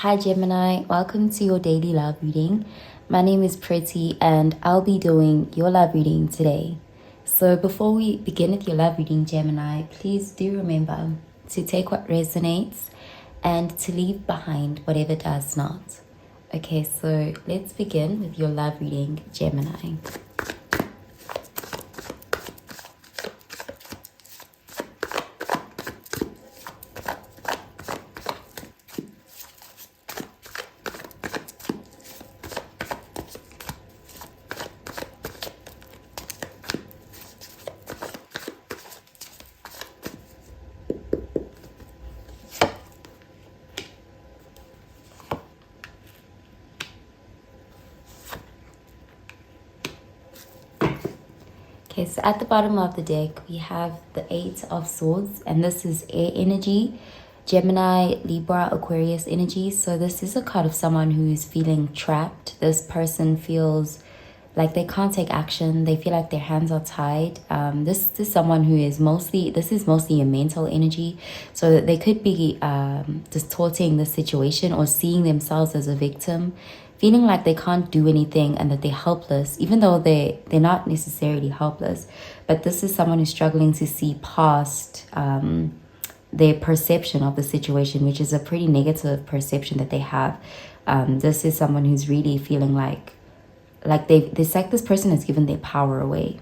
Hi Gemini, welcome to your daily love reading. My name is Pretty and I'll be doing your love reading today. So before we begin with your love reading, Gemini, please do remember to take what resonates and to leave behind whatever does not. Okay, so let's begin with your love reading, Gemini. Okay, so at the bottom of the deck, we have the Eight of Swords, and this is air energy, Gemini, Libra, Aquarius energy. So this is a card of someone who's feeling trapped. This person feels like they can't take action. They feel like their hands are tied. This is someone who is mostly a mental energy. So that they could be distorting the situation or seeing themselves as a victim, feeling like they can't do anything and that they're helpless, even though they're not necessarily helpless. But this is someone who's struggling to see past their perception of the situation, which is a pretty negative perception that they have. This is someone who's really feeling like it's like this person has given their power away.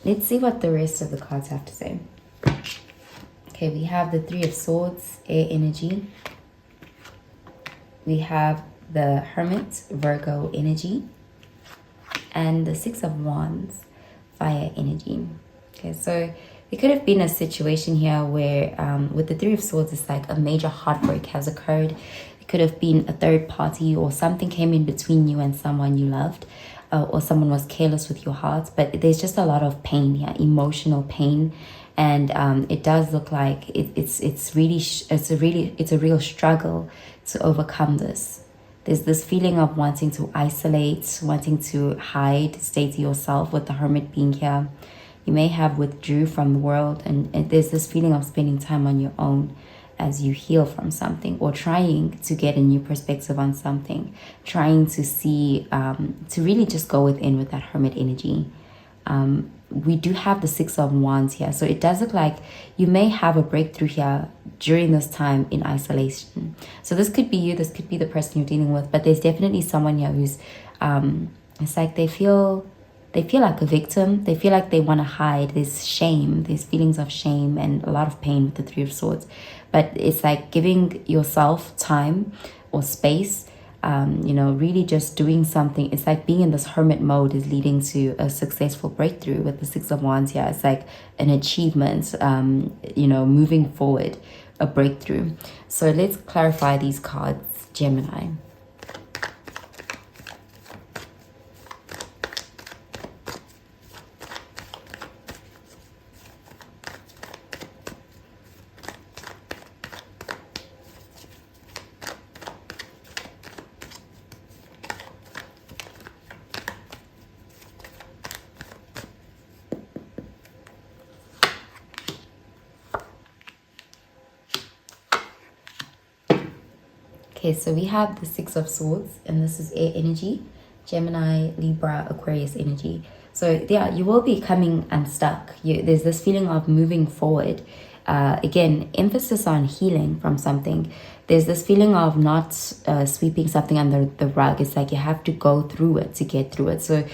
Let's see what the rest of the cards have to say. Okay, we have the Three of Swords, air energy. We have the Hermit, Virgo energy. And the Six of Wands, fire energy. Okay, so it could have been a situation here where with the Three of Swords, it's like a major heartbreak has occurred. Could have been a third party or something came in between you and someone you loved, or someone was careless with your heart. But there's just a lot of pain here, emotional pain, and it does look like it's a real struggle to overcome this. There's this feeling of wanting to isolate, wanting to hide, stay to yourself. With the Hermit being here, you may have withdrew from the world, and there's this feeling of spending time on your own as you heal from something, or trying to get a new perspective on something, trying to see, to really just go within with that Hermit energy. We do have the Six of Wands here, so it does look like you may have a breakthrough here during this time in isolation. So this could be you, this could be the person you're dealing with, but there's definitely someone here who's, it's like they feel like a victim. They feel like they want to hide. There's shame, there's feelings of shame and a lot of pain with the Three of Swords. But it's like giving yourself time or space, really just doing something. It's like being in this hermit mode is leading to a successful breakthrough. With the Six of Wands here, it's like an achievement, moving forward, a breakthrough. So let's clarify these cards, Gemini. Okay, so we have the Six of Swords, and this is air energy, Gemini, Libra, Aquarius energy. So yeah, you will be coming unstuck. There's this feeling of moving forward. Again, emphasis on healing from something. There's this feeling of not sweeping something under the rug. It's like you have to go through it to get through it. So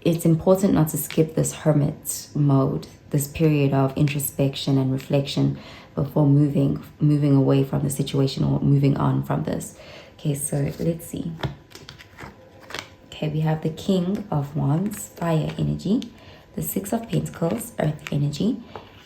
it's important not to skip this hermit mode, this period of introspection and reflection before moving away from the situation or moving on from this. Okay, so let's see. Okay, we have the King of Wands, fire energy, the Six of Pentacles, earth energy,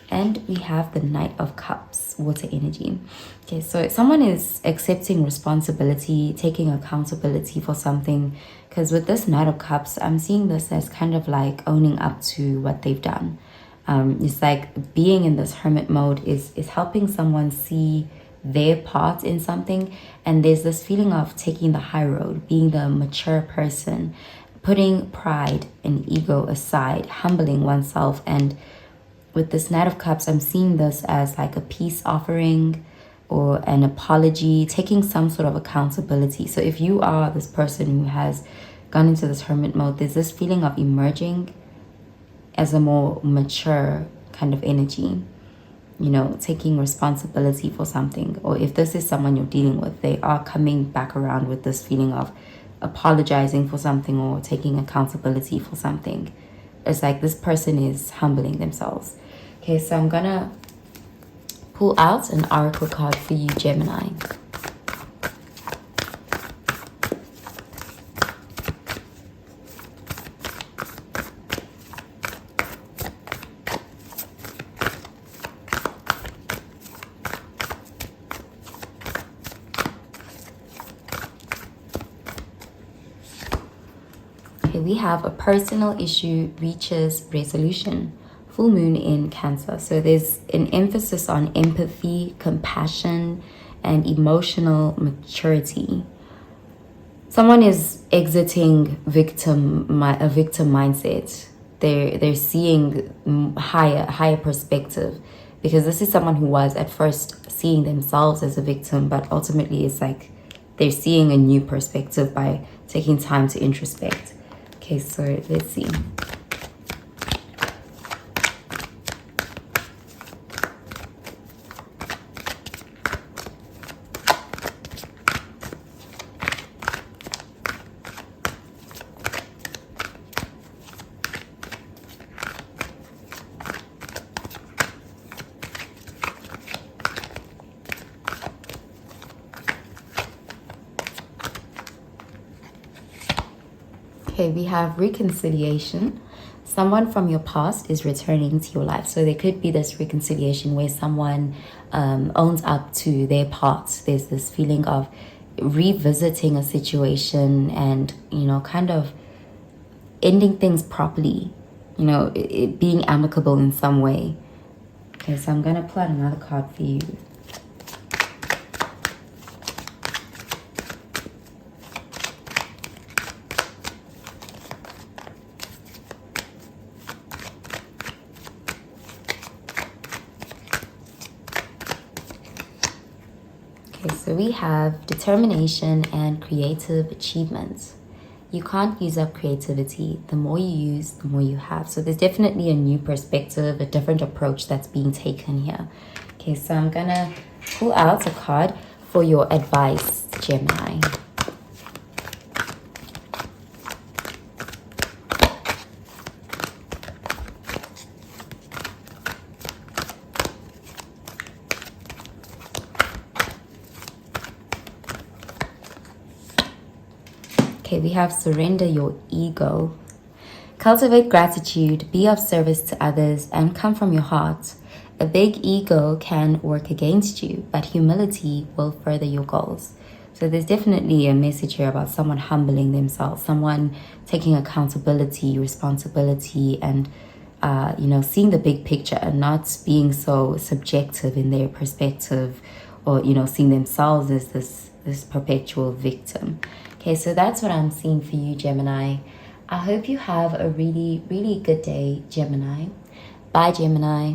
and we have the Knight of Cups, water energy. Okay, so someone is accepting responsibility, taking accountability for something, because with this Knight of Cups, I'm seeing this as kind of like owning up to what they've done. It's like being in this hermit mode is helping someone see their part in something. And there's this feeling of taking the high road, being the mature person, putting pride and ego aside, humbling oneself. And with this Knight of Cups, I'm seeing this as like a peace offering, or an apology, taking some sort of accountability. So if you are this person who has gone into this hermit mode, there's this feeling of emerging as a more mature kind of energy, you know, taking responsibility for something. Or if this is someone you're dealing with, they are coming back around with this feeling of apologizing for something or taking accountability for something. It's like this person is humbling themselves. Okay, so I'm gonna pull out an oracle card for you, Gemini. Okay, we have a personal issue reaches resolution. Full moon in Cancer. So there's an emphasis on empathy, compassion, and emotional maturity. Someone is exiting a victim mindset. They're seeing higher perspective, because this is someone who was at first seeing themselves as a victim, but ultimately it's like they're seeing a new perspective by taking time to introspect. Okay, so let's see. Okay, we have reconciliation. Someone from your past is returning to your life. So there could be this reconciliation where someone owns up to their part. There's this feeling of revisiting a situation and, you know, kind of ending things properly. You know, it being amicable in some way. Okay, so I'm going to pull out another card for you. Okay, so we have determination and creative achievements. You can't use up creativity. The more you use, the more you have. So there's definitely a new perspective, a different approach that's being taken here. Okay, so I'm gonna pull out a card for your advice, Gemini. Okay, we have surrender your ego. Cultivate gratitude, be of service to others, and come from your heart. A big ego can work against you, but humility will further your goals. So there's definitely a message here about someone humbling themselves, someone taking accountability, responsibility, and you know, seeing the big picture and not being so subjective in their perspective, or, you know, seeing themselves as this perpetual victim. Okay, so that's what I'm seeing for you, Gemini. I hope you have a really, really good day, Gemini. Bye, Gemini.